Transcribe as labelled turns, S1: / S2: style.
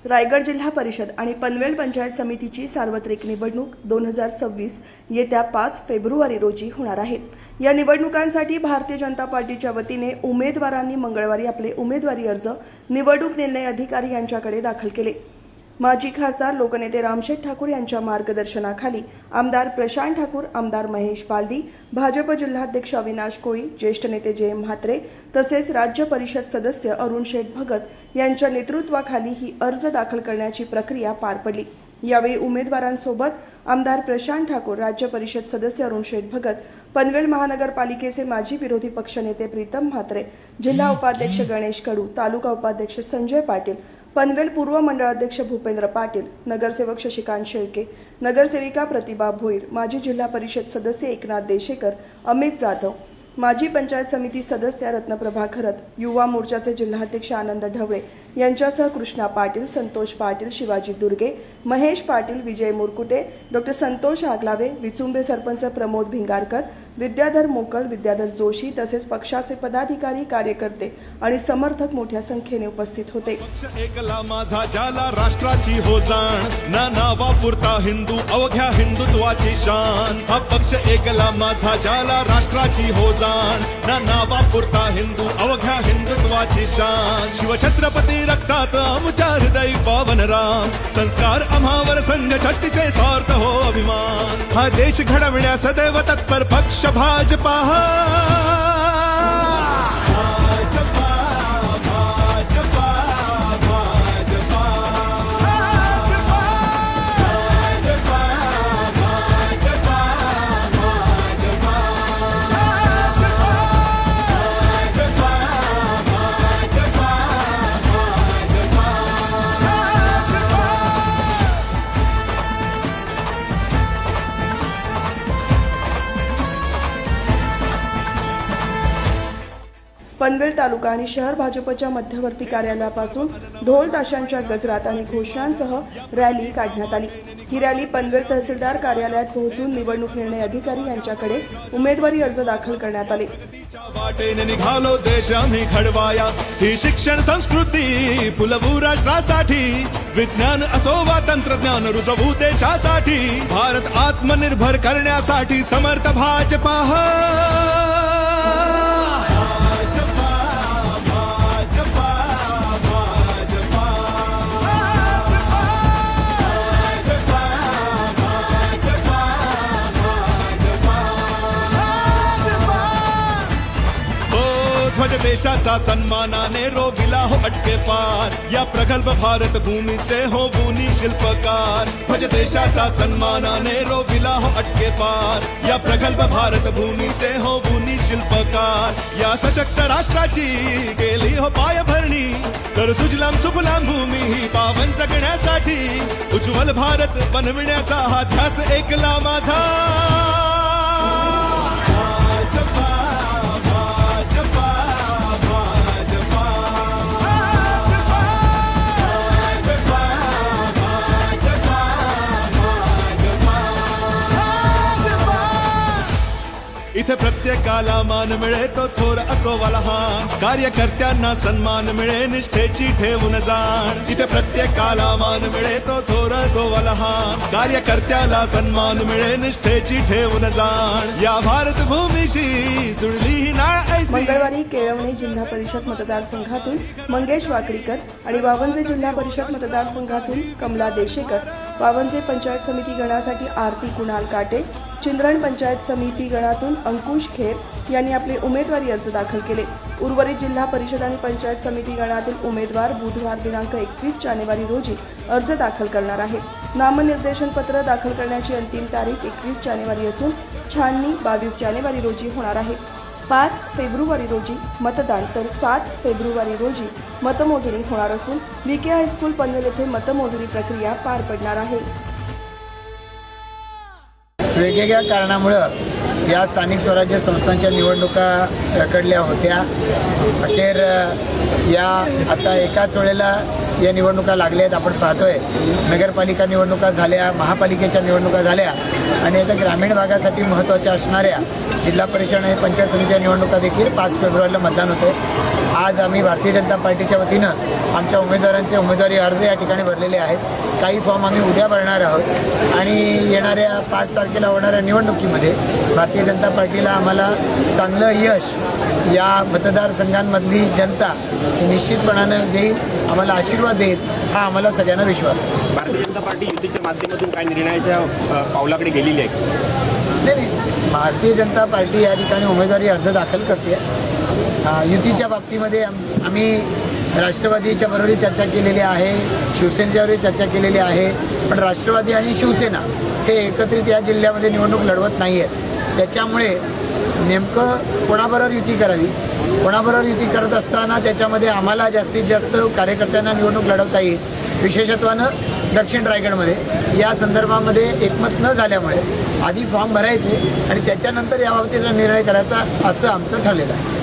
S1: रायगड जिल्हा परिषद आणि पनवेल पंचायत समितीची सार्वत्रिक निवडणूक 2026 येत्या 5 फेब्रुवारी रोजी होणार आहेत। या निवडणुकांसाठी भारतीय जनता पार्टीच्या वतीने उमेदवारांनी मंगळवारी आपले उमेदवारी अर्ज निवडणूक निर्णय अधिकारी यांच्याकडे दाखल केले। माजी खासदार लोकनेते रामशेठ ठाकूर यांच्या मार्गदर्शनाखाली आमदार प्रशांत ठाकूर, आमदार महेश पालदी, भाजप जिल्हाध्यक्ष अविनाश कोळी, ज्येष्ठ नेते जय म्हात्रे तसेच राज्य परिषद सदस्य अरुण शेठ भगत यांच्या नेतृत्वाखाली ही अर्ज दाखल करण्याची प्रक्रिया पार पडली। यावेळी उमेदवारांसोबत आमदार प्रशांत ठाकूर, राज्य परिषद सदस्य अरुण शेठ भगत, पनवेल महानगरपालिकेचे माजी विरोधी पक्षनेते प्रीतम म्हात्रे, जिल्हा उपाध्यक्ष गणेश कडू, तालुका उपाध्यक्ष संजय पाटील, पनवेल पूर्व मंडळाध्यक्ष भूपेंद्र पाटील, नगरसेवक शशिकांत शेळके, नगरसेविका प्रतिभा भोईर, माजी जिल्हा परिषद सदस्य एकनाथ देशेकर, अमित जाधव, माजी पंचायत समिती सदस्य रत्नप्रभा खरत, युवा मोर्चाचे जिल्हाध्यक्ष आनंद ढवळे यांच्यासह कृष्णा पाटील, संतोष पाटील, शिवाजी दुर्गे, महेश पाटील, विजय मुरकुटे, डॉक्टर संतोष आगलावे, विचुंबे सरपंच प्रमोद भिंगारकर, विद्याधर मोकल, विद्याधर जोशी तसेच पक्षाचे पदाधिकारी, कार्यकर्ते आणि समर्थक मोठ्या संख्येने उपस्थित होते।
S2: एकला माझा जाला राष्ट्राची हो जाण, ना नावा पुरता हिंदू अवघ्या हिंदुत्वाची शान। हा पक्ष एकला माझा जाला राष्ट्राची हो जाण, ना नावा पुरता हिंदू अवघ्या हिंदुत्वाची शान। शिवछत्रपती रक्तात आमच्या हृदय पावन राम, संस्कार आम्हावर संघ शक्तीचे सार्थ हो अभिमान। हा देश घडविण्या सदैव तत्पर पक्ष भाजपा।
S1: पनवेल तालुका आणि शहर भाजपच्या मध्यवर्ती कार्यालयापासून ढोल ताशांच्या गजरात आणि घोषणांसह रॅली काढण्यात आली। ही रॅली पनवेल तहसीलदार कार्यालयात पोहोचून निवडणूक निर्णय अधिकारी यांच्याकडे उमेदवारी अर्ज दाखल करण्यात आले।
S2: वाटेने निघालो देश आम्ही घडवाया, ही शिक्षण संस्कृती फुलवू राष्ट्रासाठी। विज्ञान असो वा तंत्रज्ञान रुजवू देशासाठी, भारत आत्मनिर्भर करण्यासाठी समर्थ भाजपा। ध्वज देशाचा सन्मानाने रोविला हो अटके पार, या प्रगल्भ भारत भूमीचे हो भूनी शिल्पकार। ध्वज देशाचा सन्मानाने रोविला हो अटके पार, या प्रगल्भ भारत भूमीचे हो भूनी शिल्पकार। या सशक्त राष्ट्राची केली हो पायभरणी, तर सुजलाम सुफलाम भूमी ही पावन जगण्यासाठी। उज्ज्वल भारत बनविण्याचा हा ध्यास एकला माझा। इथे प्रत्येकाला मान मिळे तो थोर असो वा लहान, कार्यकर्त्यांना सन्मान मिळे निष्ठेची ठेवून जाण। इथे प्रत्येकाला मान मिळे तो थोर असो वा लहान, कार्यकर्त्याला सन्मान मिळे निष्ठेची ठेवून जाण। या भारत भूमीशी जुळली ही नाळ ऐसी।
S1: मंगळवारी केळवणे जिल्हा परिषद मतदारसंघातून मंगेश वाकरीकर आणि वावंजे जिल्हा परिषद मतदारसंघातून कमला देशेकर, वावंजे पंचायत समिती गणासाठी आरती कुणाल काटे, चिंद्रण पंचायत समिती गणातून अंकुश खेर यांनी आपले उमेदवारी अर्ज दाखल केले। उर्वरित जिल्हा परिषद आणि पंचायत समिती गणातील उमेदवार बुधवार दिनांक 21 जानेवारी रोजी अर्ज दाखल करणार आहेत। नामनिर्देशन पत्र दाखल करण्याची अंतिम तारीख 21 जानेवारी असून छाननी 22 जानेवारी रोजी होणार आहे। 5 फेब्रुवारी रोजी मतदान तर 7 फेब्रुवारी रोजी मतमोजणी होणार असून VK हायस्कूल पनवेल येथे मतमोजणी प्रक्रिया पार पडणार आहे।
S3: वेगवेगळ्या कारणामुळं या स्थानिक स्वराज्य संस्थांच्या निवडणुका रखडल्या होत्या। अखेर या आता एकाच वेळेला या निवडणुका लागल्या आहेत. आपण पाहतोय नगरपालिका निवडणुका झाल्या, महापालिकेच्या निवडणुका झाल्या आणि आता ग्रामीण भागासाठी महत्त्वाच्या असणाऱ्या जिल्हा परिषद आणि पंचायत समिती निवडणुका देखील 5 फेब्रुवारीला मतदान होते. आज आम्ही भारतीय जनता पार्टीच्या वतीनं आमच्या उमेदवारांचे उमेदवारी अर्ज या ठिकाणी भरलेले आहेत. काही फॉर्म आम्ही उद्या भरणार आहोत आणि येणाऱ्या 5 तारखेला होणाऱ्या निवडणुकीमध्ये भारतीय जनता पार्टीला आम्हाला चांगलं यश या मतदारसंघांमधली जनता निश्चितपणानं देईल, आम्हाला आशीर्वाद देईल, हा आम्हाला सगळ्यांना विश्वास आहे.
S4: भारतीय जनता पार्टी युतीच्या माध्यमातून काय निर्णयाच्या पावलाकडे गेलेली आहे?
S3: नाही, भारतीय जनता पार्टी या ठिकाणी उमेदवारी अर्ज दाखल करते. युतीच्या बाबतीमध्ये आम्ही राष्ट्रवादीच्या बरोबरही चर्चा केलेली आहे, शिवसेनेच्यावरही चर्चा केलेली आहे, पण राष्ट्रवादी आणि शिवसेना हे एकत्रित या जिल्ह्यामध्ये निवडणूक लढवत नाही आहेत. त्याच्यामुळे नेमकं कोणाबरोबर युती करावी, कोणाबरोबर युती करत असताना त्याच्यामध्ये आम्हाला जास्तीत जास्त कार्यकर्त्यांना निवडणूक लढवता येईल, विशेषत्वानं दक्षिण रायगडमध्ये या संदर्भामध्ये एकमत न झाल्यामुळे आधी फॉर्म भरायचे आणि त्याच्यानंतर याबाबतीचा निर्णय करायचा असं आमचं ठरलेलं आहे.